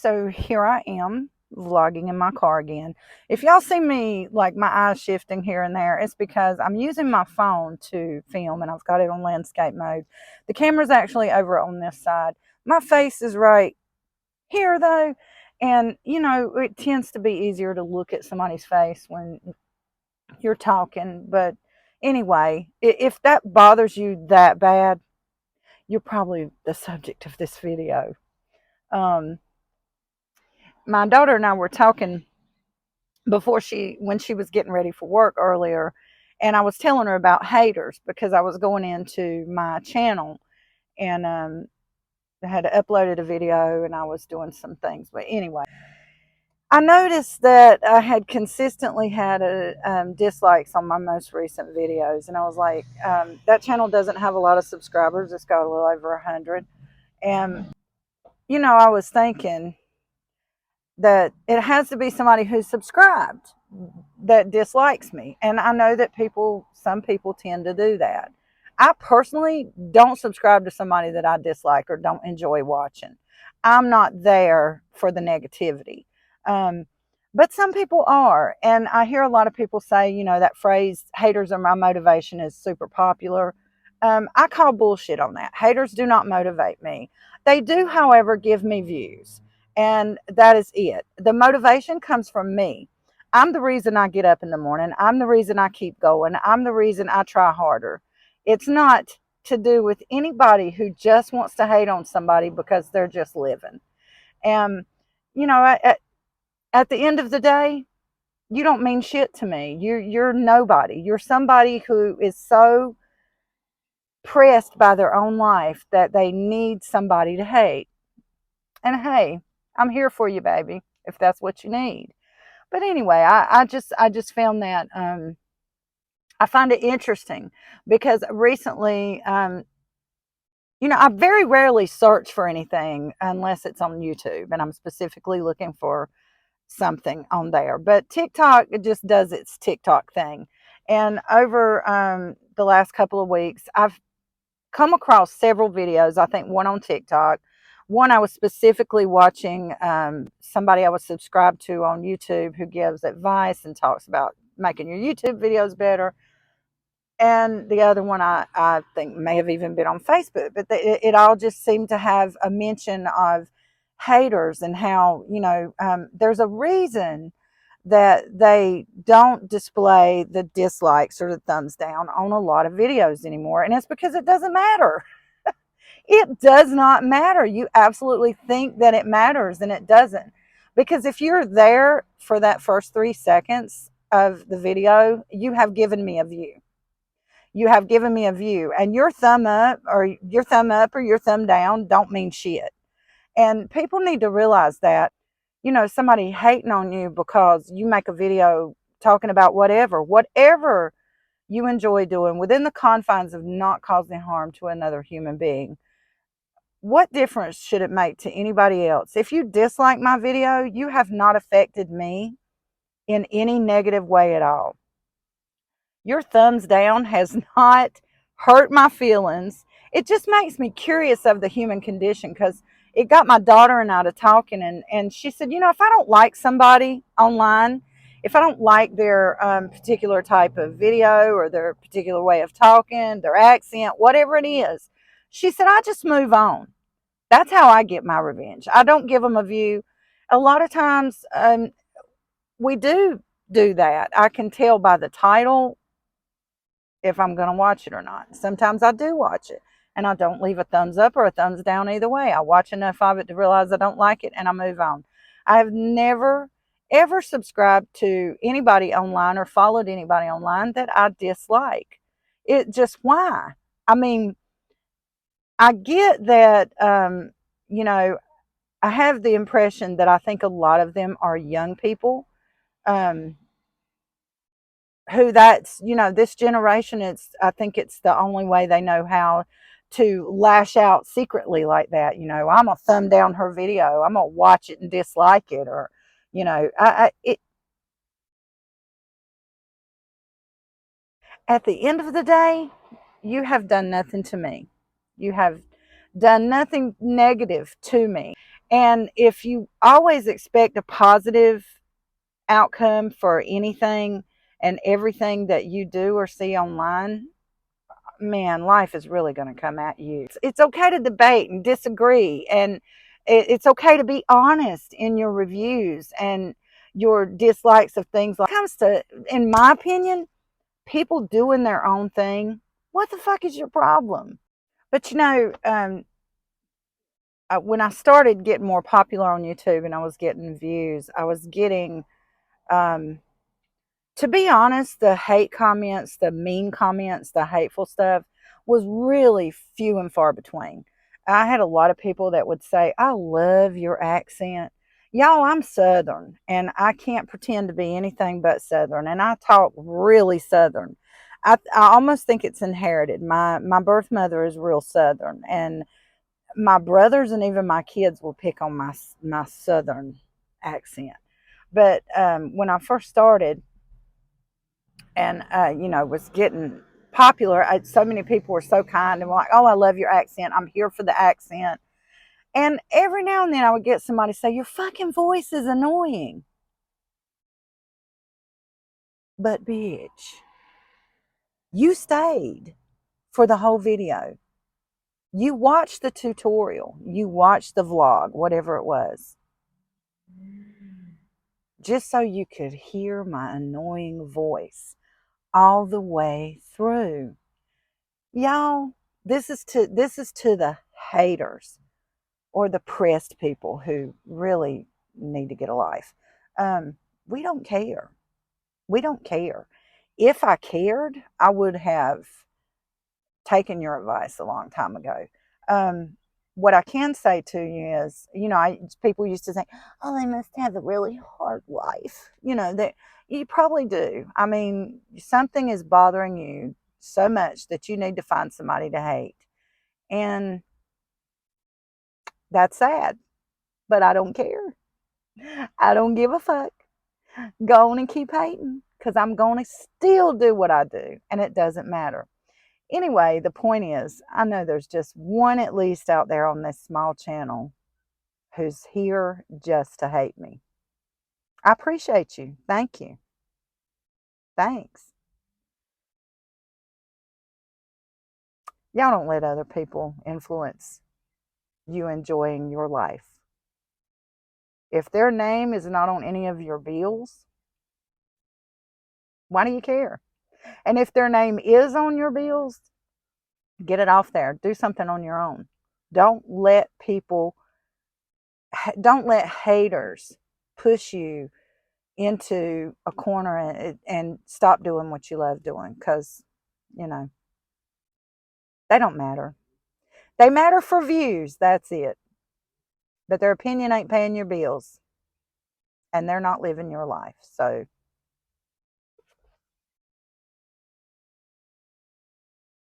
So here I am vlogging in my car again. If y'all see me like my eyes shifting here and there, it's because I'm using my phone to film and I've got it on landscape mode. The camera's actually over on this side. My face is right here though. And you know, it tends to be easier to look at somebody's face when you're talking. But anyway, if that bothers you that bad, you're probably the subject of this video. Um, my daughter and I were talking when she was getting ready for work earlier, and I was telling her about haters because I was going into my channel and I had uploaded a video and I was doing some things. But anyway, I noticed that I had consistently had dislikes on my most recent videos, and I was like, that channel doesn't have a lot of subscribers. It's got a little over 100. And you know, I was thinking that it has to be somebody who's subscribed that dislikes me. And I know that some people tend to do that. I personally don't subscribe to somebody that I dislike or don't enjoy watching. I'm not there for the negativity. Um, but some people are. And I hear a lot of people say, you know, that phrase, haters are my motivation, is super popular. I call bullshit on that. Haters do not motivate me. They do, however, give me views. And that is it. The motivation comes from me. I'm the reason I get up in the morning. I'm the reason I keep going. I'm the reason I try harder. It's not to do with anybody who just wants to hate on somebody because they're just living. And, you know, at the end of the day, you don't mean shit to me. You're nobody. You're somebody who is so pressed by their own life that they need somebody to hate. And hey, I'm here for you, baby, if that's what you need. But anyway, I just found that I find it interesting because recently, you know, I very rarely search for anything unless it's on YouTube and I'm specifically looking for something on there. But TikTok, it just does its TikTok thing. And over the last couple of weeks, I've come across several videos. I think one on TikTok. One I was specifically watching somebody I was subscribed to on YouTube who gives advice and talks about making your YouTube videos better. And the other one I think may have even been on Facebook, but it all just seemed to have a mention of haters and how, you know, there's a reason that they don't display the dislikes or the thumbs down on a lot of videos anymore. And it's because it doesn't matter. It does not matter. You absolutely think that it matters, and it doesn't. Because if you're there for that first 3 seconds of the video, you have given me a view. You have given me a view, and your thumb up or your thumb down don't mean shit. And people need to realize that, you know, somebody hating on you because you make a video talking about whatever you enjoy doing within the confines of not causing harm to another human being. What difference should it make to anybody else? If you dislike my video, you have not affected me in any negative way at all. Your thumbs down has not hurt my feelings. It just makes me curious of the human condition because it got my daughter and I to talking, and she said, you know, if I don't like somebody online, if I don't like their particular type of video or their particular way of talking, their accent, whatever it is, she said, I just move on. That's how I get my revenge. I don't give them a view. A lot of times we do that. I can tell by the title if I'm going to watch it or not. Sometimes I do watch it and I don't leave a thumbs up or a thumbs down either way. I watch enough of it to realize I don't like it and I move on. I have never ever subscribed to anybody online or followed anybody online that I dislike. It just, why? I mean, I get that, you know, I have the impression that I think a lot of them are young people, um, who that's, you know, this generation, I think it's the only way they know how to lash out secretly like that. You know, I'm gonna thumb down her video. I'm gonna watch it and dislike it, or, you know, at the end of the day, you have done nothing to me. You have done nothing negative to me. And if you always expect a positive outcome for anything and everything that you do or see online, man, life is really going to come at you. It's okay to debate and disagree, and it's okay to be honest in your reviews and your dislikes of things. Like, when it comes to, in my opinion, people doing their own thing, what the fuck is your problem? But when I started getting more popular on YouTube and I was getting views, I was getting, um, to be honest, the hate comments, the mean comments, the hateful stuff was really few and far between. I had a lot of people that would say, I love your accent. Y'all, I'm Southern and I can't pretend to be anything but Southern. And I talk really Southern. I almost think it's inherited. My birth mother is real Southern, and my brothers and even my kids will pick on my Southern accent. But when I first started, and was getting popular, so many people were so kind and were like, oh, I love your accent, I'm here for the accent. And every now and then I would get somebody say, your fucking voice is annoying. But bitch, you stayed for the whole video, you watched the tutorial, you watched the vlog, whatever it was, just so you could hear my annoying voice all the way through. Y'all, this is to the haters or the pressed people who really need to get a life. We don't care. We don't care. If I cared, I would have taken your advice a long time ago. Um, what I can say to you is, people used to say, "Oh, they must have a really hard life." That you probably do. I mean, something is bothering you so much that you need to find somebody to hate, and that's sad. But I don't care. I don't give a fuck. Go on and keep hating, because I'm going to still do what I do, and it doesn't matter. Anyway, the point is, I know there's just one at least out there on this small channel who's here just to hate me. I appreciate you. Thank you. Thanks. Y'all don't let other people influence you enjoying your life. If their name is not on any of your bills, why do you care? And if their name is on your bills, get it off there. Do something on your own. Don't let people, don't let haters push you into a corner and stop doing what you love doing, because, you know, they don't matter. They matter for views. That's it. But their opinion ain't paying your bills, and they're not living your life. So